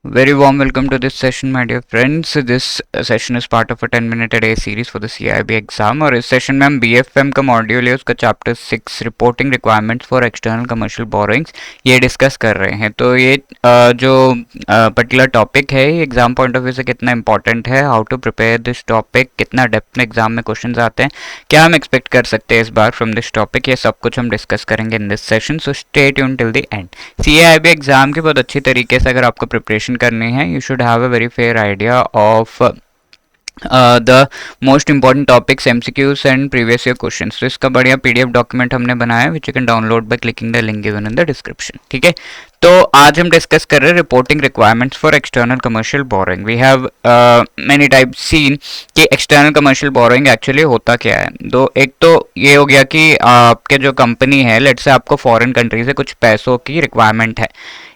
Very warm welcome to this session, my dear friends. This session is part of a 10-minute a day series for the CIB exam और इस session में हम BFM का module है उसका chapter 6 reporting requirements for external commercial borrowings ये discuss कर रहे हैं। तो ये जो पर्टिकुलर टॉपिक है ये एग्जाम पॉइंट ऑफ व्यू से कितना इंपॉर्टेंट है, how to prepare this topic, कितना डेप्थ में एग्जाम में क्वेश्चन आते हैं, क्या हम एक्सपेक्ट कर सकते हैं इस बार फ्रॉम दिस टॉपिक, ये सब कुछ हम डिस्कस करेंगे in this session. So stay tune till the end. CIB exam की बहुत अच्छी तरीके से अगर आपको प्रिपरेशन करनी है, you should have a very fair idea of the most important topics, MCQs and previous year questions. तो इसका बढ़िया PDF डॉक्यूमेंट हमने बनाया है which you can download by clicking the link given in the description. ठीक है, तो आज हम डिस्कस कर रहे हैं reporting requirements for external commercial borrowing. We have many type seen कि एक्सटर्नल कमर्शियल बोरोइंग एक्चुअली होता क्या है। एक तो ये हो गया कि आपके जो कंपनी है, लेट्स से आपको फॉरेन कंट्री से कुछ पैसों की रिक्वायरमेंट है,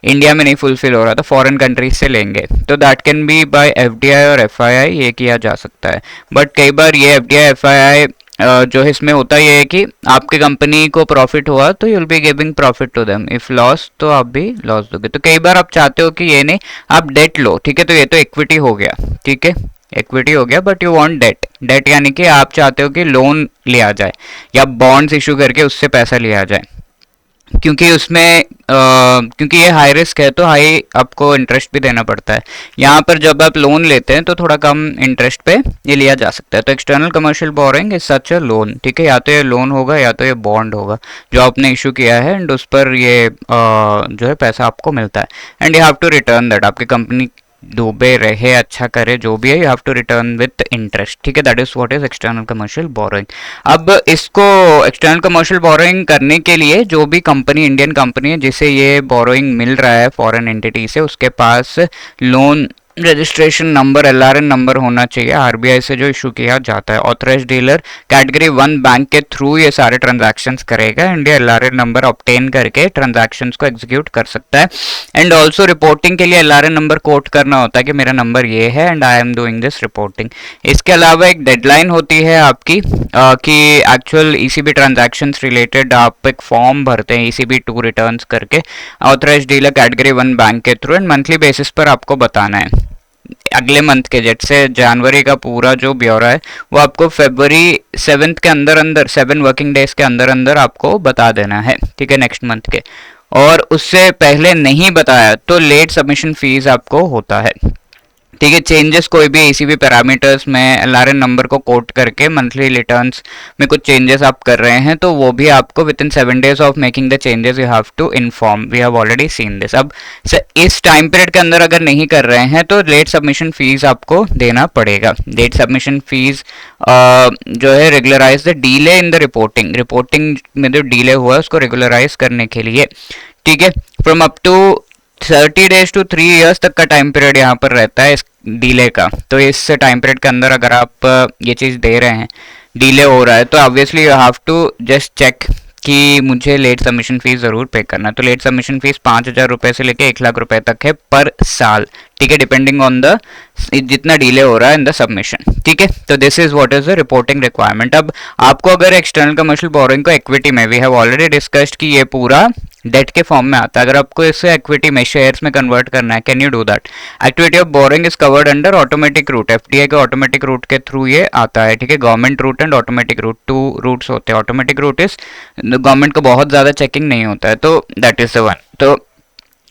इंडिया में नहीं फुलफिल हो रहा तो फॉरेन कंट्रीज से लेंगे, तो that can be by FDI और FII, ये किया जा सकता है। बट कई बार ये FDI FII जो इसमें होता ये है कि आपकी कंपनी को प्रॉफिट हुआ तो you will be giving profit to them, if loss तो आप भी लॉस दोगे। तो कई बार आप चाहते हो कि ये नहीं, आप डेट लो, ठीक है, तो ये तो इक्विटी हो गया, ठीक है, इक्विटी हो गया, but you want debt. Debt यानी कि आप चाहते हो कि लोन लिया जाए या बॉन्ड्स इशू करके उससे पैसा लिया जाए, क्योंकि उसमें क्योंकि ये हाई रिस्क है तो हाई आपको इंटरेस्ट भी देना पड़ता है। यहाँ पर जब आप लोन लेते हैं तो थोड़ा कम इंटरेस्ट पे ये लिया जा सकता है। तो external commercial borrowing is such a loan, ठीक है, या तो ये लोन होगा या तो ये बॉन्ड होगा जो आपने इशू किया है, एंड उस पर ये जो है पैसा आपको मिलता है, and you have to return that. आपकी कंपनी डूबे रहे, अच्छा करे, जो भी है, you have to return with interest, ठीक है, that is what is external commercial borrowing. अब इसको एक्सटर्नल कमर्शियल बोरोइंग करने के लिए जो भी कंपनी, इंडियन कंपनी है जिसे ये बोरोइंग मिल रहा है फॉरेन एंटिटी से, उसके पास loan registration number, LRN number होना चाहिए, RBI से जो इशू किया जाता है। ऑथराइज डीलर कैटेगरी 1 बैंक के थ्रू ये सारे ट्रांजैक्शंस करेगा, एंड ये LRN नंबर ऑब्टेन करके ट्रांजैक्शंस को एग्जीक्यूट कर सकता है। एंड ऑल्सो रिपोर्टिंग के लिए LRN नंबर कोट करना होता है कि मेरा नंबर ये है and I am doing this reporting. इसके अलावा एक डेडलाइन होती है आपकी कि एक्चुअल ECB ट्रांजैक्शंस रिलेटेड आप एक फॉर्म भरते हैं ECB 2 रिटर्न्स करके ऑथराइज डीलर कैटेगरी 1 बैंक के थ्रू, एंड मंथली बेसिस पर आपको बताना है अगले मंथ के, जैसे जनवरी का पूरा जो ब्यौरा है वो आपको फरवरी 7 के अंदर अंदर, 7 वर्किंग डेज के अंदर अंदर आपको बता देना है, ठीक है, नेक्स्ट मंथ के। और उससे पहले नहीं बताया तो लेट सबमिशन फीस आपको होता है, ठीक है। चेंजेस कोई भी ECB पैरामीटर्स में LRN नंबर को कोट करके मंथली रिटर्न्स में कुछ चेंजेस आप कर रहे हैं तो वो भी आपको within 7 days of making the changes you have to inform, we have already seen this. अब इस टाइम पीरियड के अंदर अगर नहीं कर रहे हैं तो लेट सबमिशन फीस आपको देना पड़ेगा। लेट सबमिशन फीस जो है regularise the delay in the reporting में जो डीले हुआ है उसको रेगुलराइज करने के लिए, ठीक है। From up to 30 days to 3 years तक का टाइम पीरियड यहाँ पर रहता है इस डीले का। तो इस टाइम पीरियड के अंदर अगर आप ये चीज़ दे रहे हैं, डीले हो रहा है, तो obviously you have to just check कि मुझे लेट सबमिशन फीस ज़रूर पे करना है। तो लेट सबमिशन फीस 5,000 रुपये से लेके 1 लाख रुपए तक है पर साल, ठीक है, डिपेंडिंग ऑन द जितना डीले हो रहा है इन द सबमिशन, ठीक है। तो this is what is the reporting requirement. अब आपको अगर एक्सटर्नल कमर्शियल बोरोइंग को इक्विटी में, वी हैव ऑलरेडी डिस्कस्ड कि ये पूरा डेट के फॉर्म में आता है, अगर आपको इसे इक्विटी में, शेयर्स में कन्वर्ट करना है, can you do that. Activity of borrowing is covered under automatic route, FDI के ऑटोमेटिक रूट के थ्रू ये आता है, ठीक है। Government route and automatic route, 2 routes होते हैं। ऑटोमेटिक रूट इज गवर्नमेंट को बहुत ज्यादा चेकिंग नहीं होता है, तो दैट इज द वन। तो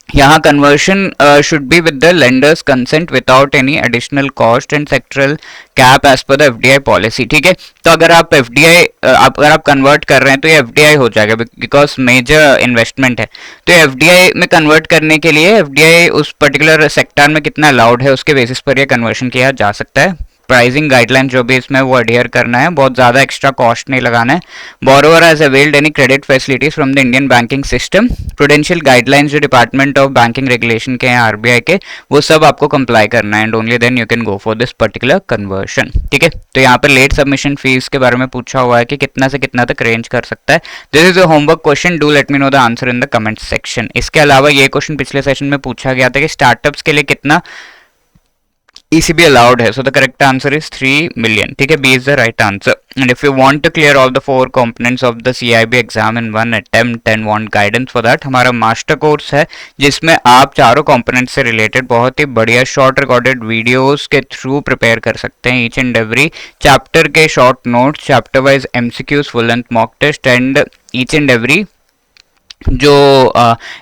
यहाँ conversion should be with the lenders consent without any additional cost and sectoral cap as per the FDI policy, ठीक है। तो अगर आप FDI अगर आप कन्वर्ट कर रहे हैं तो ये FDI हो जाएगा बिकॉज मेजर इन्वेस्टमेंट है। तो FDI में कन्वर्ट करने के लिए FDI उस पर्टिकुलर सेक्टर में कितना अलाउड है उसके बेसिस पर यह कन्वर्शन किया जा सकता है। प्राइसिंग गाइडलाइन जो भी इसमें वो अडियर करना है, बहुत ज़्यादा एक्स्ट्रा कॉस्ट नहीं लगाना है। Borrower has availed any credit facilities from the Indian banking system, prudential guidelines जो डिपार्टमेंट ऑफ बैंकिंग रेगुलेशन के हैं RBI के, वो सब आपको कंप्लाई करना है, and only then you can go for this particular conversion, ठीक है। तो यहाँ पर लेट सबमिशन फीस के बारे में पूछा हुआ है कि कितना से कितना तक रेंज कर सकता है। This is a homework question, do let me know the answer in the comment section. इसके अलावा ये क्वेश्चन पिछले सेशन में पूछा गया था कि स्टार्टअप्स के लिए कितना ECB allowed है. So the correct answer is 3 million. ठीक है, B is the right answer. And if you want to clear all the 4 components of the CIB exam in one attempt and want guidance for that, हमारा master course है जिसमें आप चारों components से related बहुत ही बढ़िया short recorded videos के through prepare कर सकते हैं. each and every chapter के short notes, chapter wise MCQs, full length mock test and each and every जो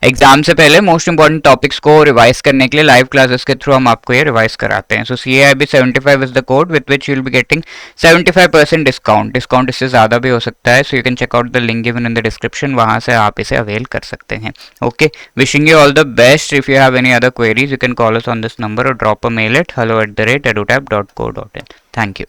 एग्जाम से पहले मोस्ट इंपॉर्टेंट टॉपिक्स को रिवाइज करने के लिए लाइव क्लासेस के थ्रू हम आपको ये रिवाइज कराते हैं. So CIB 75 is the code with which you will be getting 75% discount इससे ज़्यादा भी हो सकता है. So you can check out the link given in the description, वहाँ से आप इसे अवेल कर सकते हैं. Okay, wishing you all the best. If you have any other queries you can call us on this number or drop a mail at hello@edutap.co.in. Thank you.